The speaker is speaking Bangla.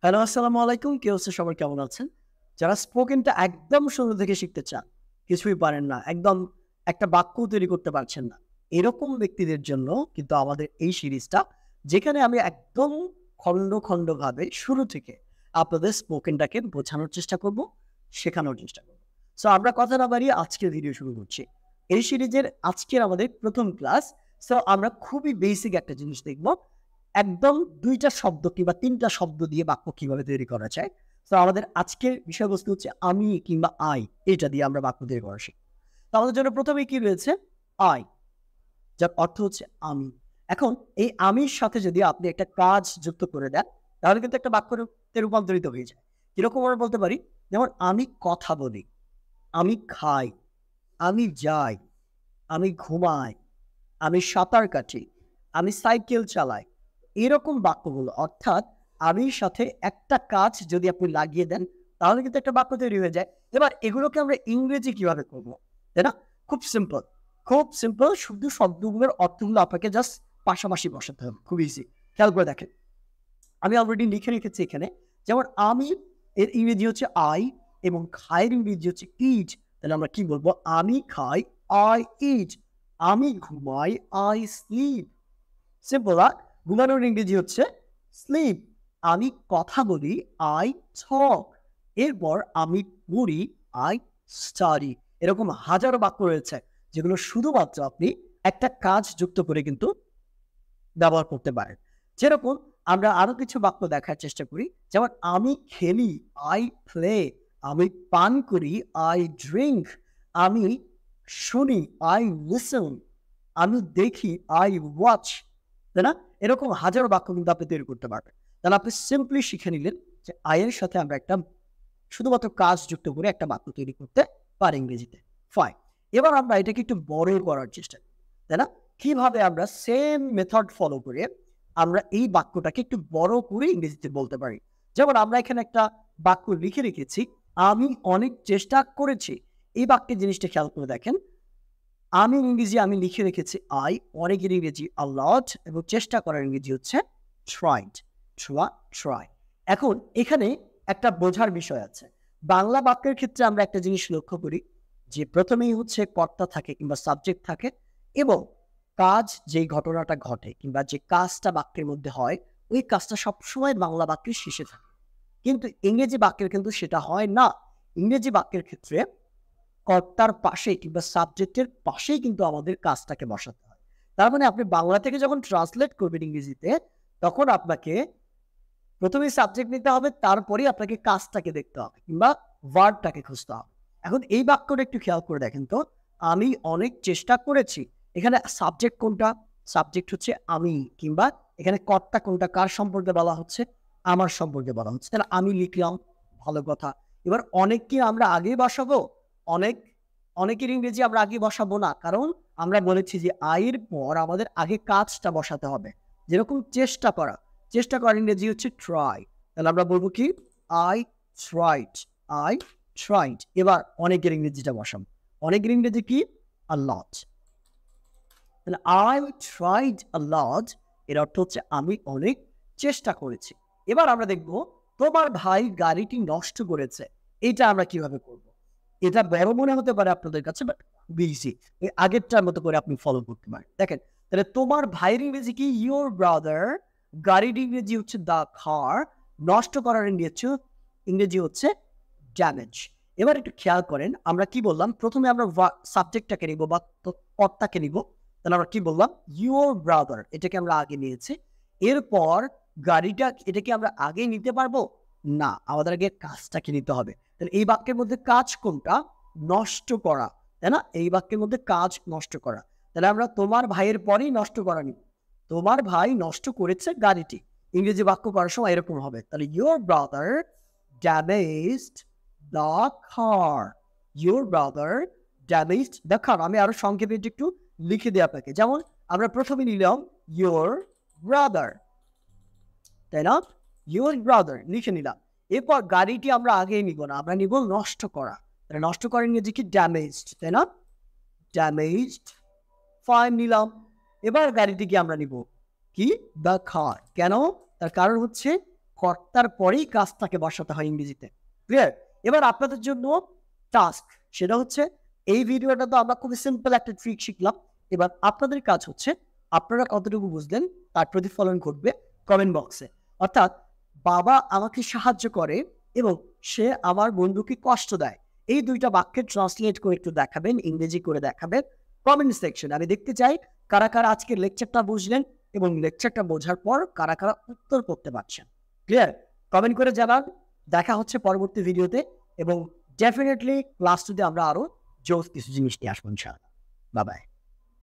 হ্যালো, আসসালামু আলাইকুম। কি অবস্থা সবার, কেমন আছেন? যারা স্পোকেনটা একদম শুরু থেকে শিখতে চান, কিছুই পারেন না, একদম একটা বাক্যও তৈরি করতে পারছেন না। এরকম ব্যক্তিদের জন্য কিন্তু আমাদের এই সিরিজটা, যেখানে আমি একদম খন্ড খন্ডভাবে শুরু থেকে আপনাদের স্পোকেনটাকে বোঝানোর চেষ্টা করব, শেখানোর চেষ্টা করব। সো আমরা কথা না বাড়িয়ে আজকের ভিডিও শুরু করছি। এই সিরিজের আজকের আমাদের ১ম ক্লাস। সো আমরা খুবই বেসিক একটা জিনিস দেখব। একদম ২ টা শব্দ কিংবা ৩ টা শব্দ দিয়ে বাক্য কিভাবে তৈরি করা যায়। সো আমাদের আজকের বিষয়বস্তু হচ্ছে আমি কিংবা I, এটা দিয়ে আমরা বাক্য তৈরি করা শিখব। তো আমাদের জন্য ১ম এই কি রয়েছে? I, যার অর্থ হচ্ছে আমি। এখন এই আমির সাথে যদি আপনি একটা কাজ যুক্ত করে দেন, তাহলে কিন্তু একটা বাক্যতে রূপান্তরিত হয়ে যায়। কিরকম আমরা বলতে পারি? যেমন আমি কথা বলি, আমি খাই, আমি যাই, আমি ঘুমাই, আমি সাঁতার কাটি, আমি সাইকেল চালাই। এরকম বাক্যগুলো, অর্থাৎ আমির সাথে একটা কাজ যদি আপনি লাগিয়ে দেন, তাহলে কিন্তু একটা বাক্য তৈরি হয়ে যায়। এবার এগুলোকে আমরা ইংরেজি কিভাবে করব? তাই না? খুব সিম্পল। খুব সিম্পল। শুধু শব্দগুলোর অর্থগুলো আপনাকে জাস্ট পাশাপাশি বসাতে হবে। খুব ইজি। খেয়াল করে দেখেন। আমি অলরেডি লিখে রেখেছি এখানে। যেমন আমি এর ইংরেজি হচ্ছে I এবং খায়ের ইংরেজি হচ্ছে eat। তাহলে আমরা কি বলব? আমি খাই, I eat। আমি ঘুমাই, I sleep। সিম্পল না? ঘুমানোর ইংরেজি হচ্ছে sleep। আমি কথা বলি, I talk। এরপর আমি পড়ি, I study। এরকম হাজারো বাক্য রয়েছে, যেগুলো শুধুমাত্র আপনি একটা কাজ যুক্ত করে কিন্তু ব্যবহার করতে পারেন। যেরকম আমরা আরো কিছু বাক্য দেখার চেষ্টা করি। যেমন আমি খেলি, I play। আমি পান করি, I drink। আমি শুনি, I listen। আমি দেখি, I watch। তাই না? এরকম হাজারো বাক্য কিন্তু আপনি তৈরি করতে পারবেন। তাহলে আপনি সিম্পলি শিখে নিলেন যে I এর সাথে আমরা একটা শুধুমাত্র কাজ যুক্ত করে একটা বাক্য তৈরি করতে পারি ইংরেজিতে। ফাইন। এবার আমরা এটাকে একটু বড় করার চেষ্টা করি। তাই না? কিভাবে আমরা সেম মেথড ফলো করে আমরা এই বাক্যটাকে একটু বড় করে ইংরেজিতে বলতে পারি। যেমন আমরা এখানে একটা বাক্য লিখে রেখেছি, আমি অনেক চেষ্টা করেছি। এই বাক্যের জিনিসটা খেয়াল করে দেখেন। আমি লিখে রেখেছি I, অনেকের ইংরেজি a lot এবং চেষ্টা করার ইংরেজি হচ্ছে tried, try। এখন এখানে একটা বোঝার বিষয় আছে। বাংলা বাক্যের ক্ষেত্রে আমরা একটা জিনিস লক্ষ্য করি যে প্রথমেই হচ্ছে কর্তা থাকে কিংবা সাবজেক্ট থাকে এবং কাজ যেই ঘটনাটা ঘটে কিংবা যে কাজটা বাক্যের মধ্যে হয়, ওই কাজটা সবসময় বাংলা বাক্যের শেষে থাকে। কিন্তু ইংরেজি বাক্যের কিন্তু সেটা হয় না। ইংরেজি বাক্যের ক্ষেত্রে কর্তার পাশেই কিংবা সাবজেক্টের পাশেই কিন্তু আমাদের কাজটাকে বসাতে হয়। তার মানে আপনি বাংলা থেকে যখন ট্রান্সলেট করবেন ইংরেজিতে, তখন আপনাকে ১ম এই সাবজেক্ট নিতে হবে, তারপরেই আপনাকে কাজটাকে দেখতে হবে কিংবা ভার্বটাকে খুঁজতে হবে। এখন এই বাক্যটা একটু খেয়াল করে দেখেন তো, আমি অনেক চেষ্টা করেছি। এখানে সাবজেক্ট কোনটা? সাবজেক্ট হচ্ছে আমি, কিংবা এখানে কর্তা কোনটা? কার সম্পর্কে বলা হচ্ছে? আমার সম্পর্কে বলা হচ্ছে। তাহলে আমি লিখলাম, ভালো কথা। এবার অনেক কি আমরা আগেই বসাবো? অনেক অনেকের ইংরেজি আমরা আগে বসাবো না। কারণ আমরা বলেছি যে এর পর আমাদের আগে কাজটা বসাতে হবে। যেরকম চেষ্টা করা। চেষ্টা করার ইংরেজি হচ্ছে ট্রাই। তাহলে আমরা বলব কি? I tried, I tried। এবার অনেকের ইংরেজিটা বসাবো। অনেকের ইংরেজি কি? a lot। তাহলে I tried a lot এর অর্থ হচ্ছে আমি অনেক চেষ্টা করেছি। এবার আমরা দেখব তোমার ভাই গাড়িটি নষ্ট করেছে। এটা আমরা কিভাবে করব? এটা বড় মনে হতে পারে আপনাদের কাছে, বাট খুবই ইজি। এই আগেরটার মতো করে আপনি ফলো করতে পারেন। দেখেন, তাহলে তোমার ভাইয়ের ইংরেজি কি? Your brother। গাড়ির ইংরেজি হচ্ছে the car। নষ্ট করার ইংরেজি হচ্ছে damage। এবার একটু খেয়াল করেন, আমরা কি বললাম? প্রথমে আমরা সাবজেক্টটাকে নিব বা কর্তাকে নিব। তাহলে আমরা কি বললাম? Your brother। এটাকে আমরা আগে নিয়েছি। এরপর গাড়িটা, এটা কি আমরা আগেই নিতে পারবো? না, আমাদের আগে কাজটাকে নিতে হবে। তাহলে এই বাক্যের মধ্যে কাজ কোনটা? নষ্ট করা। তাই না? এই বাক্যের মধ্যে কাজ নষ্ট করা। তাহলে আমরা তোমার ভাইয়ের পরেই নষ্ট করা নিব। তোমার ভাই নষ্ট করেছে গাড়িটি। ইংরেজি বাক্য করার সময় এরকম হবে। তাহলে your brother damaged the car। your brother damaged the car। আমি আরো সংক্ষেপে এটা একটু লিখে দিই আপনাকে। যেমন আমরা প্রথমে নিলাম your brother, তাই না? your brother লিখে নিলাম। এরপর গাড়িটি আমরা আগেই নিব না, আমরা নিব নষ্ট করা। তাহলে নষ্ট করার ইংরেজি কি? damaged, তাই না? damaged। ফাইন নিলাম। এবার গাড়িটিকে আমরা নিব কি? the car। কেন? তার কারণ হচ্ছে কর্তার পরেই কাজটাকে বসাতে হয় ইংরেজিতে। ক্লিয়ার? এবার আপনাদের জন্য টাস্ক, সেটা হচ্ছে এই ভিডিওটা তো আমরা খুবই সিম্পল একটা ট্রিক শিখলাম। এবার আপনাদের কাজ হচ্ছে আপনারা কতটুকু বুঝলেন তার প্রতিফলন ঘটবে কমেন্ট বক্সে। অর্থাৎ বাবা আমাকে সাহায্য করে এবং সে আমার বন্ধুকে কষ্ট দেয়, এই দুইটা বাক্যে ট্রান্সলেট করে একটু দেখাবেন, ইংরেজি করে দেখাবেন কমেন্ট সেকশনে। আমি দেখতে চাই কারা কারা আজকের লেকচারটা বুঝলেন এবং লেকচারটা বোঝার পর কারা কারা উত্তর করতে পারছেন। ক্লিয়ার? কমেন্ট করে জানান। দেখা হচ্ছে পরবর্তী ভিডিওতে এবং ডেফিনেটলি ক্লাস টুতে আমরা আরো জোস কিছু জিনিস নিয়ে আসবো ইনশাআল্লাহ। Bye bye.